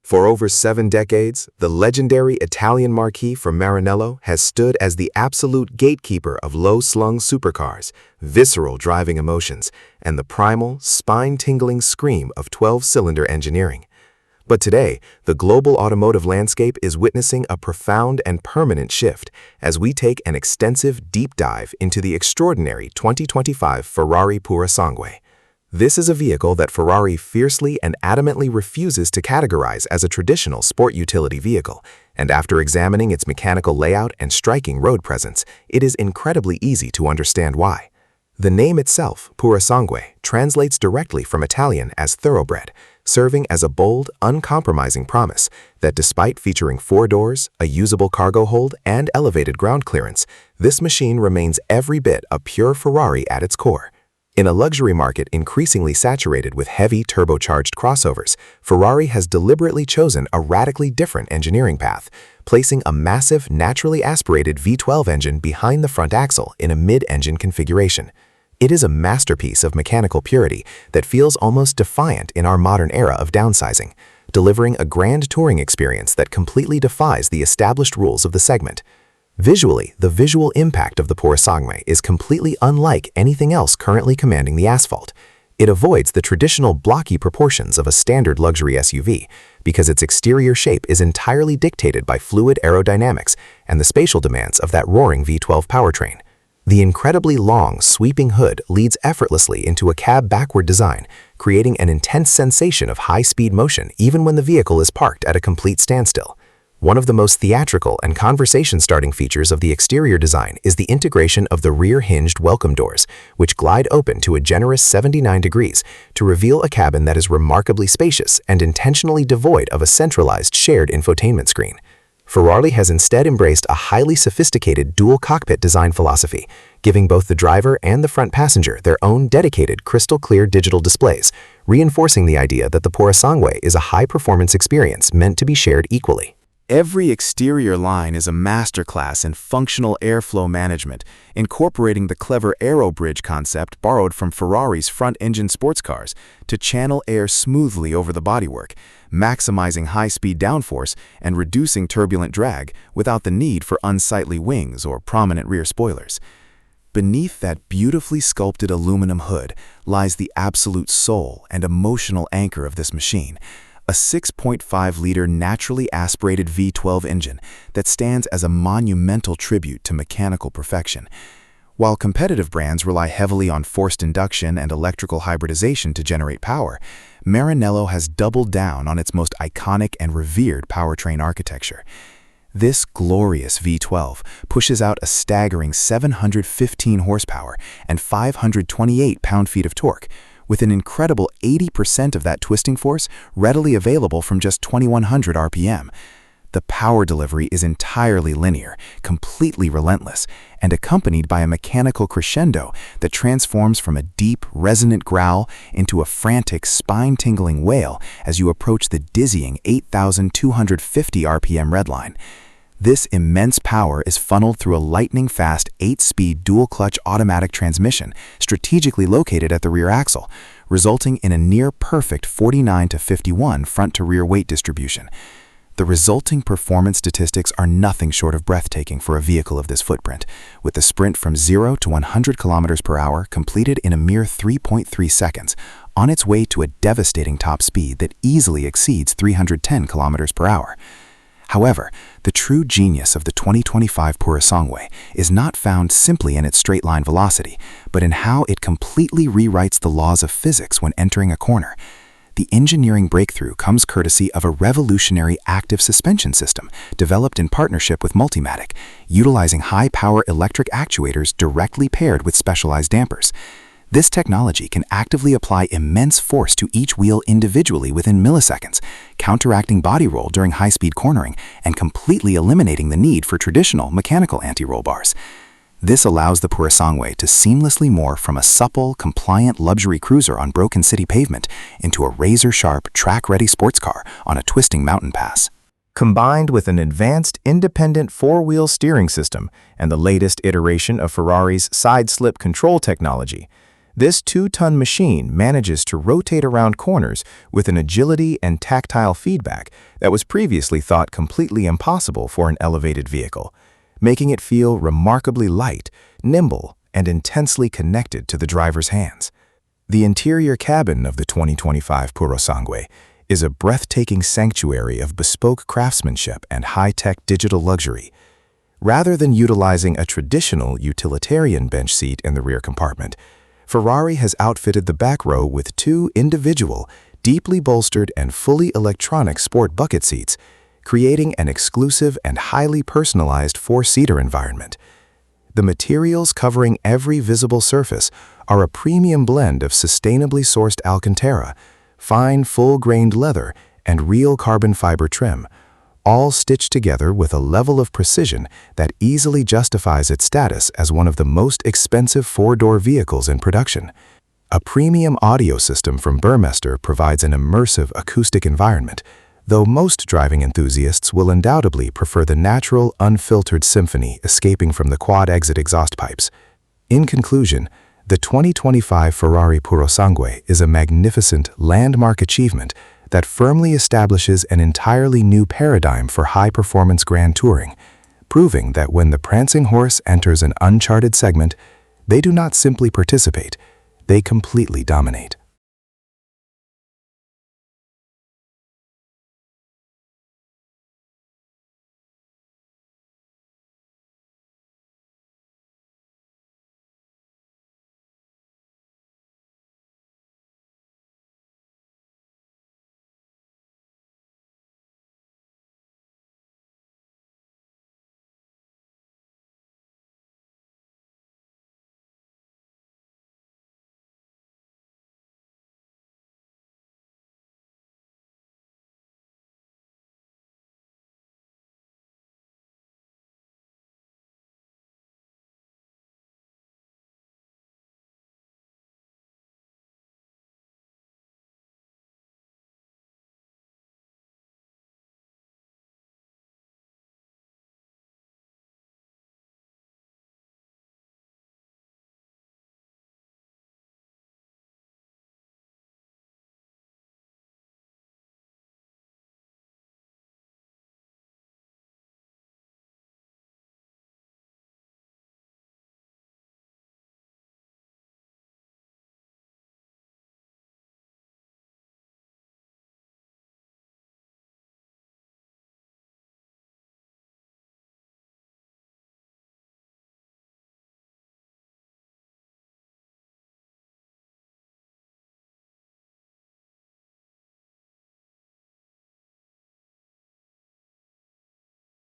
For over 7 decades, the legendary Italian marquee from Maranello has stood as the absolute gatekeeper of low-slung supercars, visceral driving emotions, and the primal, spine-tingling scream of 12-cylinder engineering. But today, the global automotive landscape is witnessing a profound and permanent shift as we take an extensive deep dive into the extraordinary 2025 Ferrari Purosangue. This is a vehicle that Ferrari fiercely and adamantly refuses to categorize as a traditional sport utility vehicle, and after examining its mechanical layout and striking road presence, it is incredibly easy to understand why. The name itself, Purosangue, translates directly from Italian as thoroughbred, serving as a bold, uncompromising promise that despite featuring 4 doors, a usable cargo hold, and elevated ground clearance, this machine remains every bit a pure Ferrari at its core. In a luxury market increasingly saturated with heavy turbocharged crossovers, Ferrari has deliberately chosen a radically different engineering path, placing a massive, naturally aspirated V12 engine behind the front axle in a mid-engine configuration. It is a masterpiece of mechanical purity that feels almost defiant in our modern era of downsizing, delivering a grand touring experience that completely defies the established rules of the segment. Visually, the visual impact of the Purosangue is completely unlike anything else currently commanding the asphalt. It avoids the traditional blocky proportions of a standard luxury SUV because its exterior shape is entirely dictated by fluid aerodynamics and the spatial demands of that roaring V12 powertrain. The incredibly long, sweeping hood leads effortlessly into a cab backward design, creating an intense sensation of high-speed motion even when the vehicle is parked at a complete standstill. One of the most theatrical and conversation-starting features of the exterior design is the integration of the rear-hinged welcome doors, which glide open to a generous 79 degrees to reveal a cabin that is remarkably spacious and intentionally devoid of a centralized shared infotainment screen. Ferrari has instead embraced a highly sophisticated dual-cockpit design philosophy, giving both the driver and the front passenger their own dedicated crystal-clear digital displays, reinforcing the idea that the Purosangue is a high-performance experience meant to be shared equally. Every exterior line is a masterclass in functional airflow management, incorporating the clever aero bridge concept borrowed from Ferrari's front-engine sports cars to channel air smoothly over the bodywork, maximizing high-speed downforce and reducing turbulent drag without the need for unsightly wings or prominent rear spoilers. Beneath that beautifully sculpted aluminum hood lies the absolute soul and emotional anchor of this machine, a 6.5-liter naturally aspirated V12 engine that stands as a monumental tribute to mechanical perfection. While competitive brands rely heavily on forced induction and electrical hybridization to generate power, Maranello has doubled down on its most iconic and revered powertrain architecture. This glorious V12 pushes out a staggering 715 horsepower and 528 pound-feet of torque, with an incredible 80% of that twisting force readily available from just 2,100 RPM. The power delivery is entirely linear, completely relentless, and accompanied by a mechanical crescendo that transforms from a deep, resonant growl into a frantic, spine-tingling wail as you approach the dizzying 8,250 RPM redline. This immense power is funneled through a lightning-fast 8-speed dual-clutch automatic transmission strategically located at the rear axle, resulting in a near-perfect 49-51 front-to-rear weight distribution. The resulting performance statistics are nothing short of breathtaking for a vehicle of this footprint, with the sprint from 0 to 100 km per hour completed in a mere 3.3 seconds, on its way to a devastating top speed that easily exceeds 310 km per hour. However, the true genius of the 2025 Purosangue is not found simply in its straight-line velocity, but in how it completely rewrites the laws of physics when entering a corner. The engineering breakthrough comes courtesy of a revolutionary active suspension system developed in partnership with Multimatic, utilizing high-power electric actuators directly paired with specialized dampers. This technology can actively apply immense force to each wheel individually within milliseconds, counteracting body roll during high-speed cornering and completely eliminating the need for traditional mechanical anti-roll bars. This allows the Purosangue to seamlessly morph from a supple, compliant luxury cruiser on broken city pavement into a razor-sharp, track-ready sports car on a twisting mountain pass. Combined with an advanced independent 4-wheel steering system and the latest iteration of Ferrari's side-slip control technology, This 2-ton machine manages to rotate around corners with an agility and tactile feedback that was previously thought completely impossible for an elevated vehicle, making it feel remarkably light, nimble, and intensely connected to the driver's hands. The interior cabin of the 2025 Purosangue is a breathtaking sanctuary of bespoke craftsmanship and high-tech digital luxury. Rather than utilizing a traditional utilitarian bench seat in the rear compartment, Ferrari has outfitted the back row with 2 individual, deeply bolstered and fully electronic sport bucket seats, creating an exclusive and highly personalized 4-seater environment. The materials covering every visible surface are a premium blend of sustainably sourced Alcantara, fine full-grained leather, and real carbon fiber trim, all stitched together with a level of precision that easily justifies its status as one of the most expensive 4-door vehicles in production. A premium audio system from Burmester provides an immersive acoustic environment, though most driving enthusiasts will undoubtedly prefer the natural, unfiltered symphony escaping from the quad-exit exhaust pipes. In conclusion, the 2025 Ferrari Purosangue is a magnificent landmark achievement that firmly establishes an entirely new paradigm for high-performance grand touring, proving that when the prancing horse enters an uncharted segment, they do not simply participate, they completely dominate.